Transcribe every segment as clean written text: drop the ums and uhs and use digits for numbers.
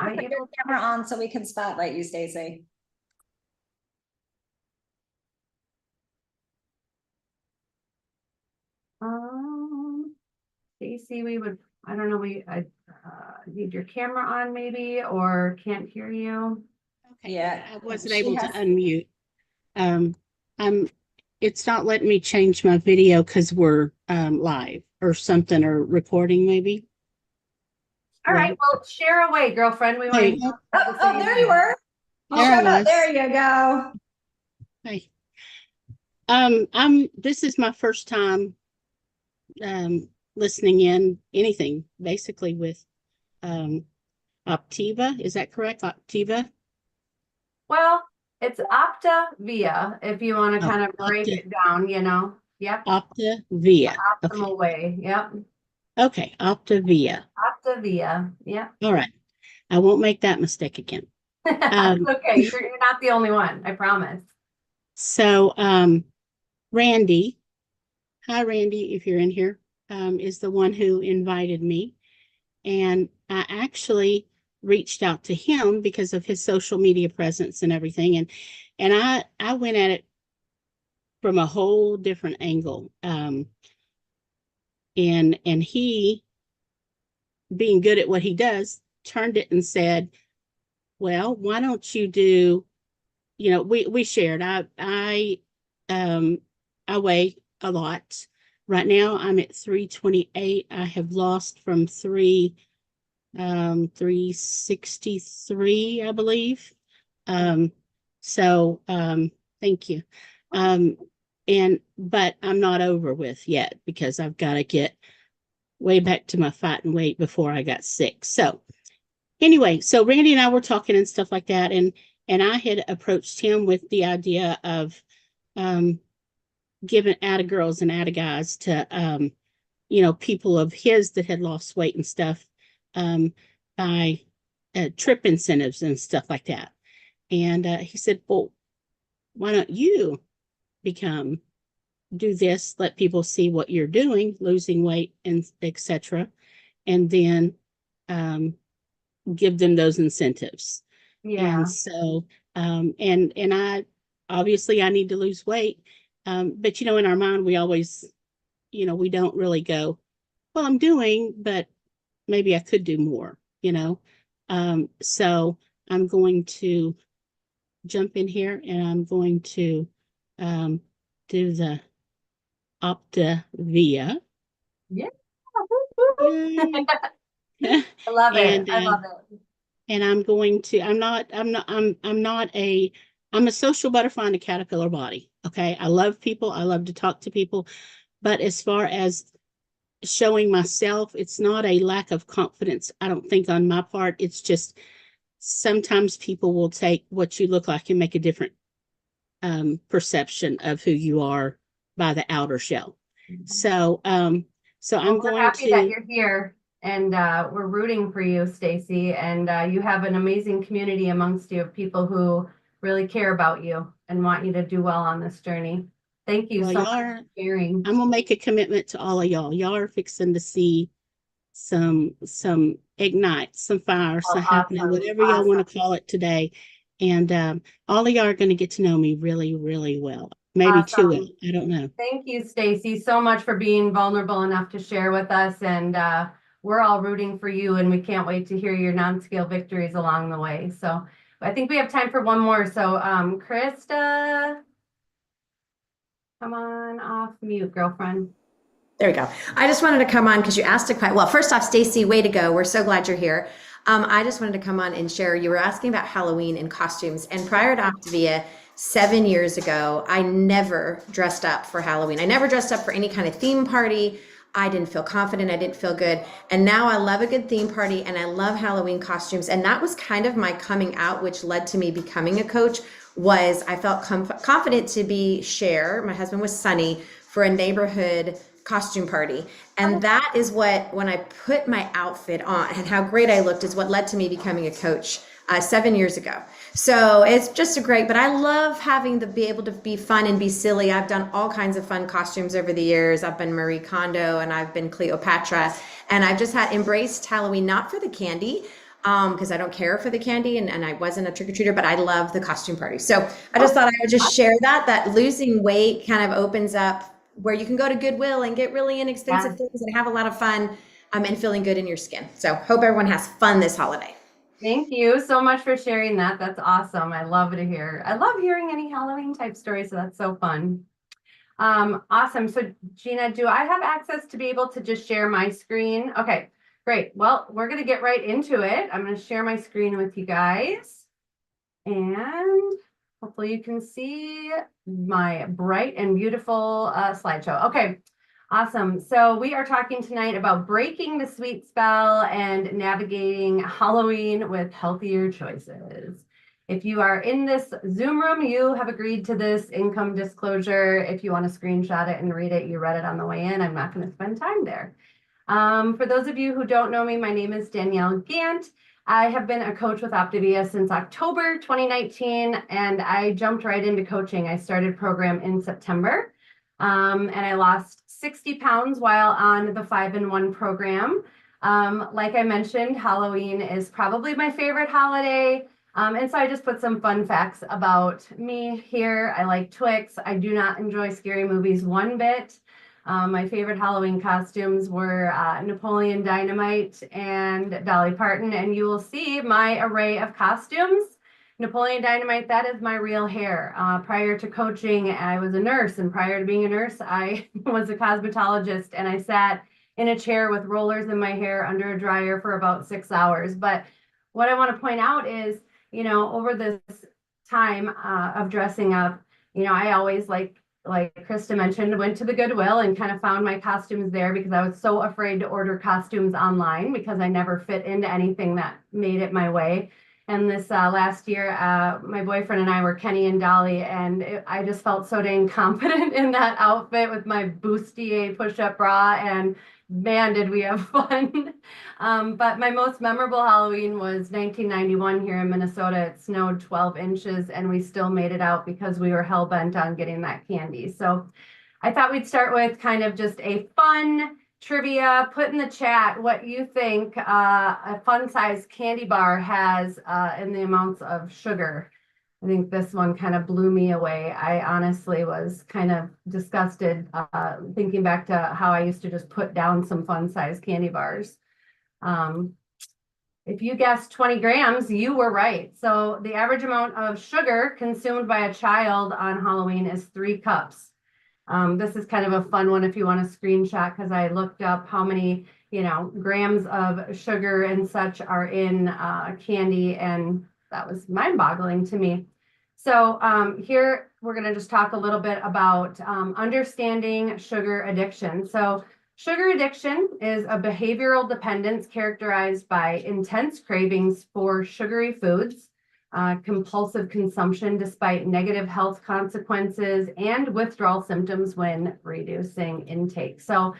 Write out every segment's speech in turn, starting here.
I Put your camera on so we can spotlight you, Stacy. Stacy, I don't know, I need your camera on maybe, or can't hear you. Okay. Yeah, I wasn't she able to has- unmute. It's not letting me change my video because we're live or something, or recording maybe. All right, well, share away, girlfriend. We want Hey, to. Oh, there you were. You There I showed up. was. There you go. hey. This is my first time listening in anything basically with Optiva. Is that correct? Optiva? Well, it's Optavia, if you want to kind of break Opta. it down, Yep. Optavia. Optimal way. Yep. Okay, Optavia. Optavia. Yep. All right. I won't make that mistake again. Okay, you're not the only one, I promise. So Randy, hi Randy, if you're in here, is the one who invited me. And I actually reached out to him because of his social media presence and everything. And I went at it from a whole different angle. And he, being good at what he does, turned it and said, well, why don't you do, we shared. I weigh a lot. Right now I'm at 328. I have lost from 363, I believe. Thank you. But I'm not over with yet because I've got to get way back to my fighting weight before I got sick. So anyway, so Randy and I were talking and stuff like that. And I had approached him with the idea of giving ATA girls and ATA guys to, people of his that had lost weight and stuff by trip incentives and stuff like that. And he said, well, why don't you do this, let people see what you're doing, losing weight and etc. And then give them those incentives. Yeah. And so, and I, obviously I need to lose weight. But in our mind, we always, we don't really go, well, I'm doing, but maybe I could do more, so I'm going to jump in here and I'm going to do the Optavia. Yeah. Yay. I love it. And, I love it. And I'm a social butterfly in a caterpillar body. Okay. I love people. I love to talk to people. But as far as showing myself, it's not a lack of confidence, I don't think, on my part. It's just sometimes people will take what you look like and make a different perception of who you are by the outer shell. So I'm going happy to that you're here, and we're rooting for you, Stacy, and you have an amazing community amongst you of people who really care about you and want you to do well on this journey. Thank you so much for sharing. I'm gonna make a commitment to all of y'all. Y'all are fixing to see some ignite, some fire, some happening, whatever y'all want to call it today. And all of y'all are going to get to know me really, really well. Maybe too well. I don't know. Thank you, Stacy, so much for being vulnerable enough to share with us. And we're all rooting for you, and we can't wait to hear your non-scale victories along the way. So I think we have time for one more. So Krista, come on off mute, girlfriend. There we go. I just wanted to come on because you asked a question. Well, first off, Stacy, way to go. We're so glad you're here. I just wanted to come on and share. You were asking about Halloween and costumes. And prior to Optavia, 7 years ago, I never dressed up for Halloween. I never dressed up for any kind of theme party. I didn't feel confident. I didn't feel good. And now I love a good theme party and I love Halloween costumes. And that was kind of my coming out, which led to me becoming a coach. Was I felt confident to share. My husband was Sunny for a neighborhood costume party. And that is what, when I put my outfit on and how great I looked, is what led to me becoming a coach 7 years ago. So it's just but I love having to be able to be fun and be silly. I've done all kinds of fun costumes over the years. I've been Marie Kondo and I've been Cleopatra, and I've just embraced Halloween, not for the candy. because I don't care for the candy and I wasn't a trick-or-treater, but I love the costume party. So I just thought I would just share that losing weight kind of opens up where you can go to Goodwill and get really inexpensive things and have a lot of fun and feeling good in your skin. So hope everyone has fun this holiday. Thank you so much for sharing that. That's awesome. I love to hear. I love hearing any Halloween type stories. So that's so fun. Awesome. So Gina, do I have access to be able to just share my screen? Okay, great. Well, we're going to get right into it. I'm going to share my screen with you guys and hopefully you can see my bright and beautiful slideshow. Okay. Awesome. So we are talking tonight about breaking the sweet spell and navigating Halloween with healthier choices. If you are in this Zoom room, you have agreed to this income disclosure. If you want to screenshot it and read it, you read it on the way in. I'm not going to spend time there. For those of you who don't know me, my name is Danielle Gant. I have been a coach with Optavia since October 2019, and I jumped right into coaching. I started program in September. And I lost 60 pounds while on the 5-in-1 program. Like I mentioned, Halloween is probably my favorite holiday. And so I just put some fun facts about me here. I like Twix. I do not enjoy scary movies one bit. My favorite Halloween costumes were Napoleon Dynamite and Dolly Parton. And you will see my array of costumes. Napoleon Dynamite, that is my real hair. Prior to coaching, I was a nurse, and prior to being a nurse, I was a cosmetologist, and I sat in a chair with rollers in my hair under a dryer for about 6 hours. But what I want to point out is, you know, over this time of dressing up, you know, I always, like Krista mentioned, went to the Goodwill and kind of found my costumes there because I was so afraid to order costumes online because I never fit into anything that made it my way. And this last year, my boyfriend and I were Kenny and Dolly, and I just felt so dang confident in that outfit with my bustier push-up bra, and man, did we have fun. But my most memorable Halloween was 1991 here in Minnesota. It snowed 12 inches, and we still made it out because we were hell-bent on getting that candy. So I thought we'd start with kind of just a fun trivia. Put in the chat what you think a fun-sized candy bar has in the amounts of sugar. I think this one kind of blew me away. I honestly was kind of disgusted thinking back to how I used to just put down some fun-sized candy bars. If you guessed 20 grams, you were right. So the average amount of sugar consumed by a child on Halloween is 3 cups. This is kind of a fun one if you want to screenshot, because I looked up how many, you know, grams of sugar and such are in candy, and that was mind-boggling to me. So here we're going to just talk a little bit about understanding sugar addiction. So sugar addiction is a behavioral dependence characterized by intense cravings for sugary foods, compulsive consumption despite negative health consequences, and withdrawal symptoms when reducing intake. So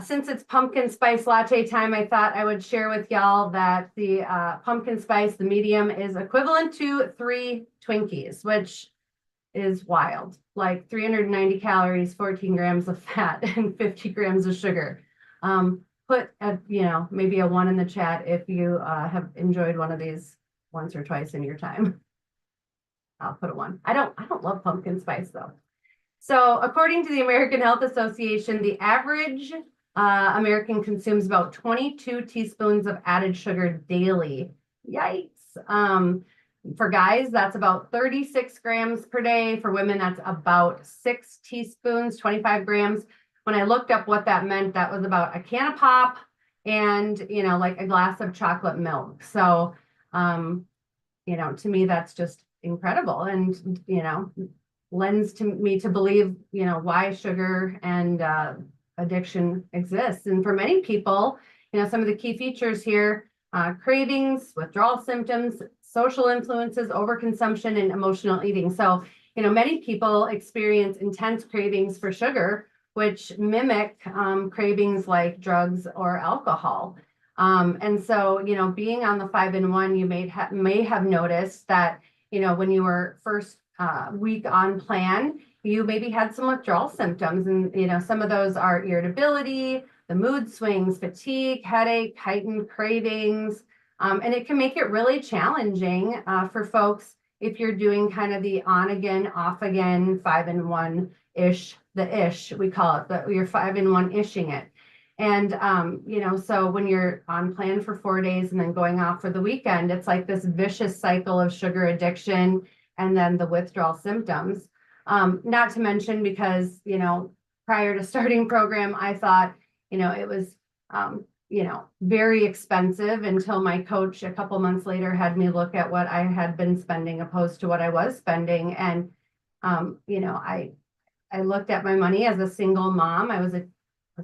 since it's pumpkin spice latte time, I thought I would share with y'all that the pumpkin spice, the medium, is equivalent to 3 Twinkies, which is wild. Like 390 calories, 14 grams of fat, and 50 grams of sugar. Put you know, maybe a 1 in the chat if you have enjoyed one of these once or twice in your time. I'll put a 1. I don't love pumpkin spice though. So according to the American Health Association, the average American consumes about 22 teaspoons of added sugar daily. Yikes. For guys, that's about 36 grams per day. For women, that's about 6 teaspoons, 25 grams. When I looked up what that meant, that was about a can of pop and, you know, like a glass of chocolate milk. So, you know, to me, that's just incredible. And, you know, lends to me to believe, you know, why sugar and addiction exists. And for many people, you know, some of the key features here, cravings, withdrawal symptoms, social influences, overconsumption, and emotional eating. So, you know, many people experience intense cravings for sugar, which mimic cravings like drugs or alcohol. And so, you know, being on the 5-in-1, you may have noticed that, you know, when you were first week on plan, you maybe had some withdrawal symptoms. And, you know, some of those are irritability, the mood swings, fatigue, headache, heightened cravings, And it can make it really challenging for folks if you're doing kind of the on again, off again, 5-in-1-ish, the ish, we call it, but you're 5-in-1-ishing it. And, so when you're on plan for 4 days and then going off for the weekend, it's like this vicious cycle of sugar addiction and then the withdrawal symptoms. Not to mention because, prior to starting program, I thought, it was, very expensive until my coach a couple months later had me look at what I had been spending opposed to what I was spending. And, I looked at my money as a single mom. I was a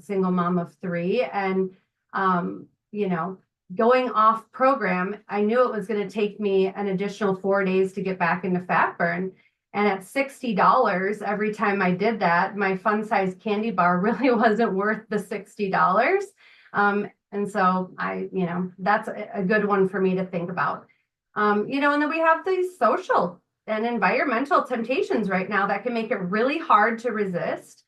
single mom of 3 and, going off program, I knew it was going to take me an additional 4 days to get back into fat burn. And at $60 every time I did that, my fun size candy bar really wasn't worth the $60. And so that's a good one for me to think about. And then we have these social and environmental temptations right now that can make it really hard to resist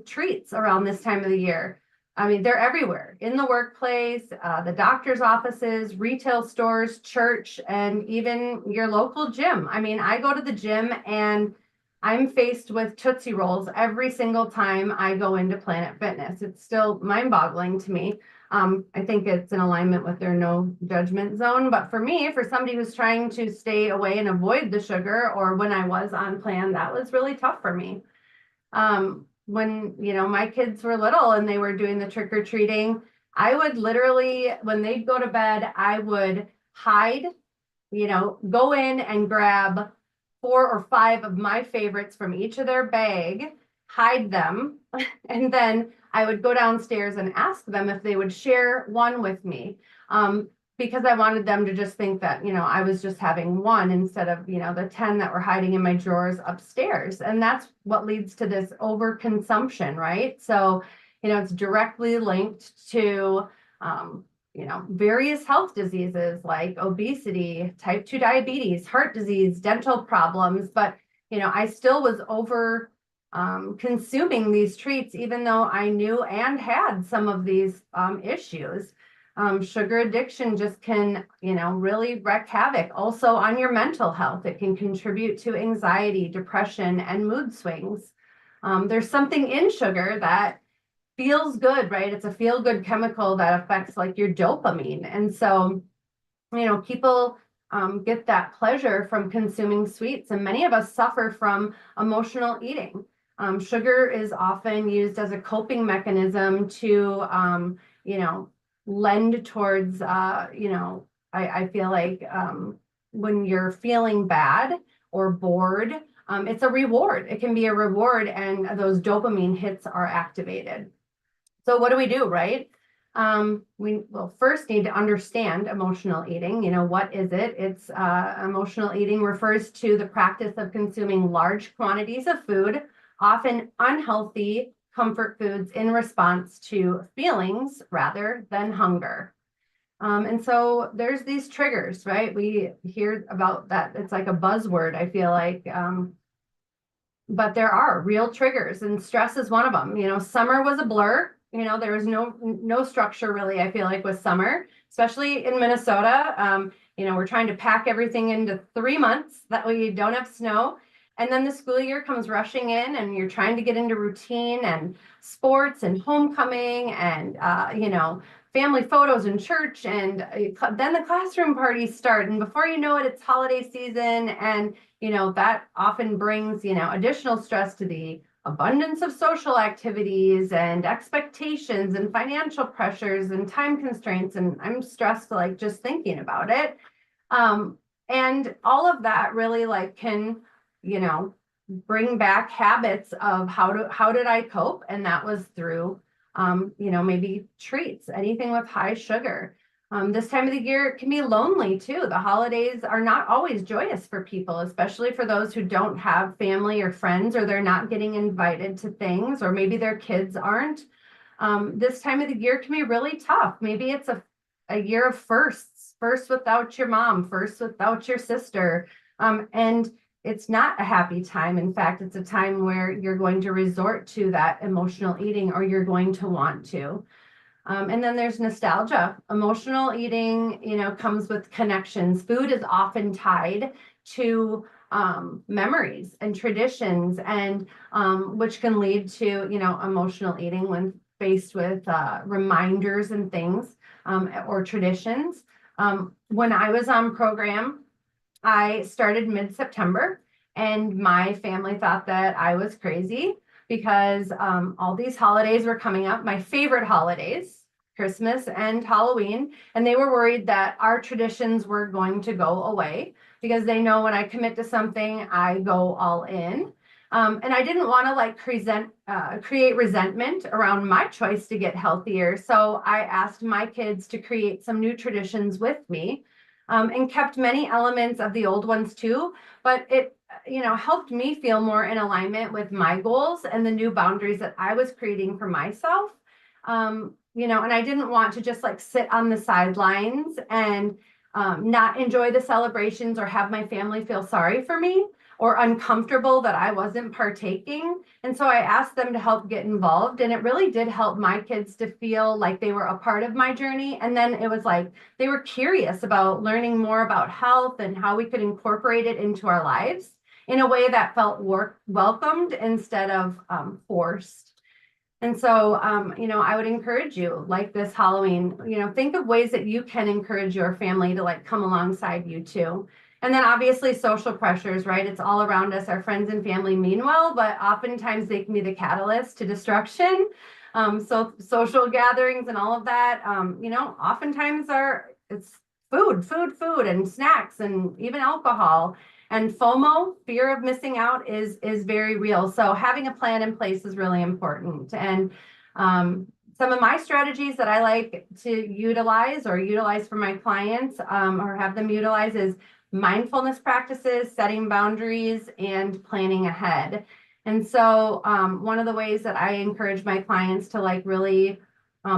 treats around this time of the year. I mean, they're everywhere in the workplace, the doctor's offices, retail stores, church, and even your local gym. I mean, I go to the gym and I'm faced with Tootsie Rolls every single time I go into Planet Fitness. It's still mind-boggling to me. I think it's in alignment with their no judgment zone. But for me, for somebody who's trying to stay away and avoid the sugar, or when I was on plan, that was really tough for me. When, my kids were little and they were doing the trick or treating, I would literally, when they'd go to bed, I would hide, go in and grab 4 or 5 of my favorites from each of their bag, hide them, and then I would go downstairs and ask them if they would share one with me. Because I wanted them to just think that, I was just having one instead of, the 10 that were hiding in my drawers upstairs. And that's what leads to this overconsumption, right? So, it's directly linked to, various health diseases like obesity, type 2 diabetes, heart disease, dental problems. But, I still was consuming these treats, even though I knew and had some of these issues. Sugar addiction just can, really wreak havoc also on your mental health. It can contribute to anxiety, depression, and mood swings. There's something in sugar that feels good, right? It's a feel-good chemical that affects like your dopamine. And so, people get that pleasure from consuming sweets, and many of us suffer from emotional eating. Sugar is often used as a coping mechanism to, lend towards, I feel like when you're feeling bad or bored, it's a reward. It can be a reward, and those dopamine hits are activated. So what do we do, right? We will first need to understand emotional eating. What is it? It's emotional eating refers to the practice of consuming large quantities of food, often unhealthy comfort foods, in response to feelings rather than hunger. And so there's these triggers, right? We hear about that. It's like a buzzword, I feel like. But there are real triggers, and stress is one of them. Summer was a blur. There was no structure really, I feel like, with summer, especially in Minnesota. We're trying to pack everything into 3 months that we don't have snow. And then the school year comes rushing in, and you're trying to get into routine and sports and homecoming and, family photos in church. And then the classroom parties start. And before you know it, it's holiday season. And, that often brings, additional stress to the abundance of social activities and expectations and financial pressures and time constraints. And I'm stressed like just thinking about it. And all of that really can, bring back habits of how did I cope? And that was through, maybe treats, anything with high sugar. This time of the year, it can be lonely too. The holidays are not always joyous for people, especially for those who don't have family or friends, or they're not getting invited to things, or maybe their kids aren't. This time of the year can be really tough. Maybe it's a year of firsts, first without your mom, first without your sister. And it's not a happy time. In fact, it's a time where you're going to resort to that emotional eating, or you're going to want to. And then there's nostalgia. Emotional eating, comes with connections. Food is often tied to memories and traditions, and which can lead to, emotional eating when faced with reminders and things or traditions. When I was on program, I started mid-September, and my family thought that I was crazy because all these holidays were coming up, my favorite holidays, Christmas and Halloween, and they were worried that our traditions were going to go away because they know when I commit to something, I go all in. And I didn't want to create resentment around my choice to get healthier. So I asked my kids to create some new traditions with me, and kept many elements of the old ones too. But it, helped me feel more in alignment with my goals and the new boundaries that I was creating for myself. And I didn't want to just sit on the sidelines and not enjoy the celebrations or have my family feel sorry for me or uncomfortable that I wasn't partaking. And so I asked them to help get involved, and it really did help my kids to feel like they were a part of my journey. And then it was like they were curious about learning more about health and how we could incorporate it into our lives in a way that felt welcomed instead of forced. And so, I would encourage you, like this Halloween, think of ways that you can encourage your family to come alongside you too. And then obviously social pressures, right? It's all around us. Our friends and family mean well, but oftentimes they can be the catalyst to destruction. So social gatherings and all of that, oftentimes it's food and snacks and even alcohol. And FOMO, fear of missing out, is very real. So having a plan in place is really important. And some of my strategies that I like to utilize for my clients, or have them utilize, is mindfulness practices, setting boundaries, and planning ahead. And so one of the ways that I encourage my clients to really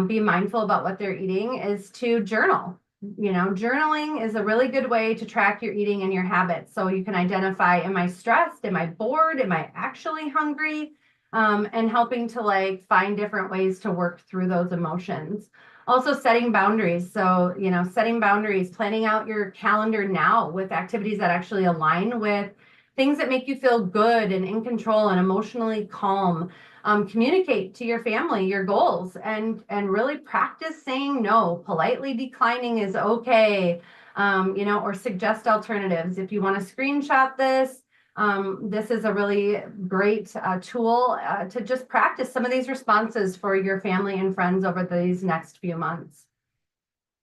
be mindful about what they're eating is to journal. Journaling is a really good way to track your eating and your habits. So you can identify, am I stressed? Am I bored? Am I actually hungry? And helping to find different ways to work through those emotions. Also setting boundaries. So, setting boundaries, planning out your calendar now with activities that actually align with things that make you feel good and in control and emotionally calm. Communicate to your family your goals and really practice saying no. Politely declining is okay, or suggest alternatives. If you want to screenshot this, this is a really great tool to just practice some of these responses for your family and friends over these next few months.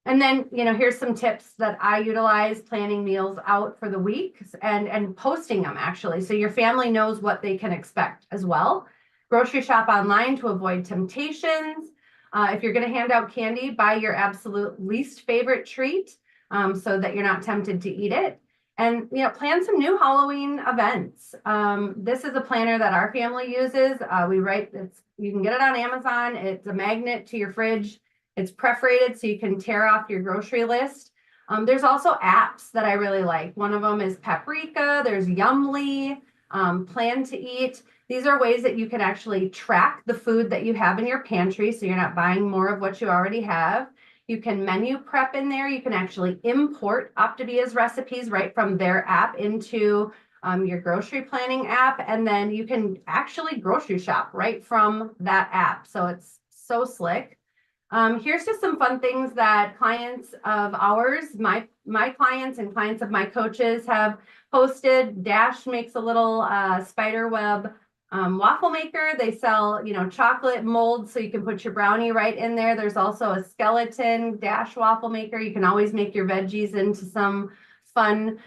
And then, here's some tips that I utilize: planning meals out for the week and posting them actually, so your family knows what they can expect as well. Grocery shop online to avoid temptations. If you're going to hand out candy, buy your absolute least favorite treat, so that you're not tempted to eat it. And, plan some new Halloween events. This is a planner that our family uses. You can get it on Amazon. It's a magnet to your fridge. It's perforated so you can tear off your grocery list. There's also apps that I really like. One of them is Paprika. There's Yummly, Plan to Eat. These are ways that you can actually track the food that you have in your pantry so you're not buying more of what you already have. You can menu prep in there. You can actually import Optavia's recipes right from their app into your grocery planning app. And then you can actually grocery shop right from that app. So it's so slick. Here's just some fun things that clients of ours, my clients and clients of my coaches, have posted. Dash makes a little spider web waffle maker. They sell, chocolate molds so you can put your brownie right in there. There's also a skeleton Dash waffle maker. You can always make your veggies into some fun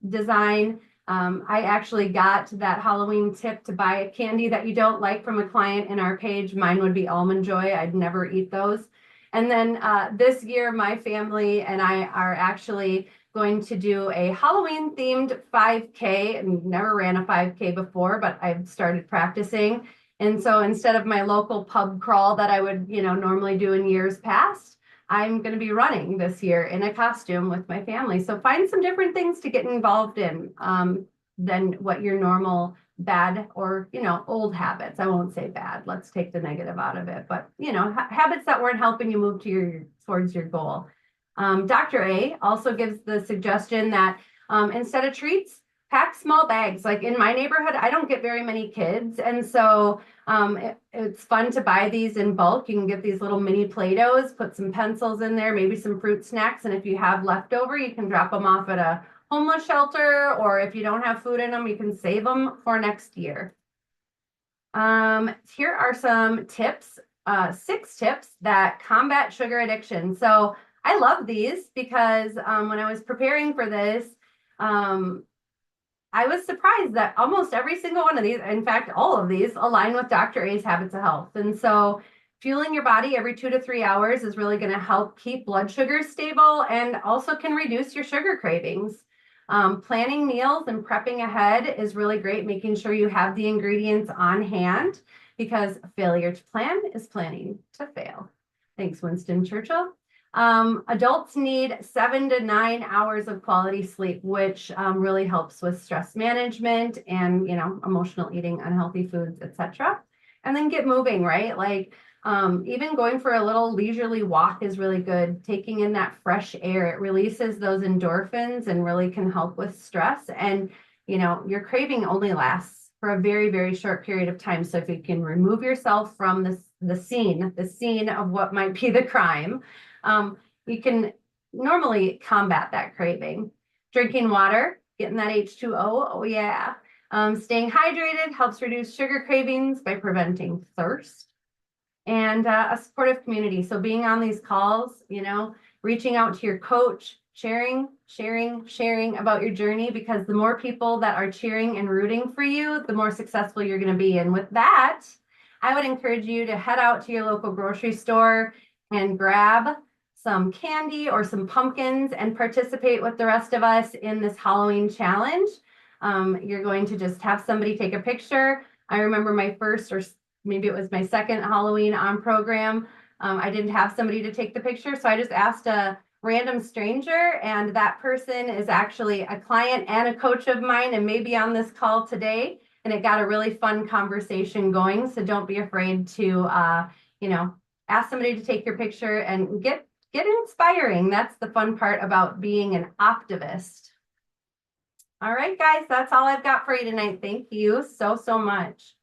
design. I actually got that Halloween tip to buy a candy that you don't like from a client in our page. Mine would be Almond Joy. I'd never eat those. And then this year, my family and I are actually going to do a Halloween themed 5K. And never ran a 5K before, but I've started practicing. And so instead of my local pub crawl that I would, normally do in years past, I'm going to be running this year in a costume with my family. So find some different things to get involved in than what your normal bad or, old habits. I won't say bad. Let's take the negative out of it, but habits that weren't helping you move towards your goal. Dr. A also gives the suggestion that instead of treats, pack small bags. Like in my neighborhood, I don't get very many kids. And so it's fun to buy these in bulk. You can get these little mini Play-Dohs, put some pencils in there, maybe some fruit snacks. And if you have leftover, you can drop them off at a homeless shelter, or if you don't have food in them, you can save them for next year. Here are some tips, 6 tips that combat sugar addiction. So I love these because when I was preparing for this, I was surprised that almost every single one of these, in fact, all of these align with Dr. A's Habits of Health. And so fueling your body every 2 to 3 hours is really going to help keep blood sugar stable and also can reduce your sugar cravings. Planning meals and prepping ahead is really great, making sure you have the ingredients on hand, because failure to plan is planning to fail. Thanks, Winston Churchill. Adults need 7 to 9 hours of quality sleep, which really helps with stress management and, emotional eating, unhealthy foods, etc. And then get moving, right? Like even going for a little leisurely walk is really good. Taking in that fresh air, it releases those endorphins and really can help with stress. And, your craving only lasts for a very, very short period of time. So if you can remove yourself from the scene of what might be the crime, you can normally combat that craving. Drinking water, getting that H2O, oh yeah. Staying hydrated helps reduce sugar cravings by preventing thirst. And a supportive community. So being on these calls, reaching out to your coach, sharing about your journey, because the more people that are cheering and rooting for you, the more successful you're going to be. And with that, I would encourage you to head out to your local grocery store and grab some candy or some pumpkins and participate with the rest of us in this Halloween challenge. You're going to just have somebody take a picture. I remember my first, or maybe it was my second Halloween on program. I didn't have somebody to take the picture, so I just asked a random stranger, and that person is actually a client and a coach of mine and maybe on this call today. And it got a really fun conversation going. So don't be afraid to, ask somebody to take your picture and get inspiring. That's the fun part about being an Optivist. All right, guys, that's all I've got for you tonight. Thank you so much.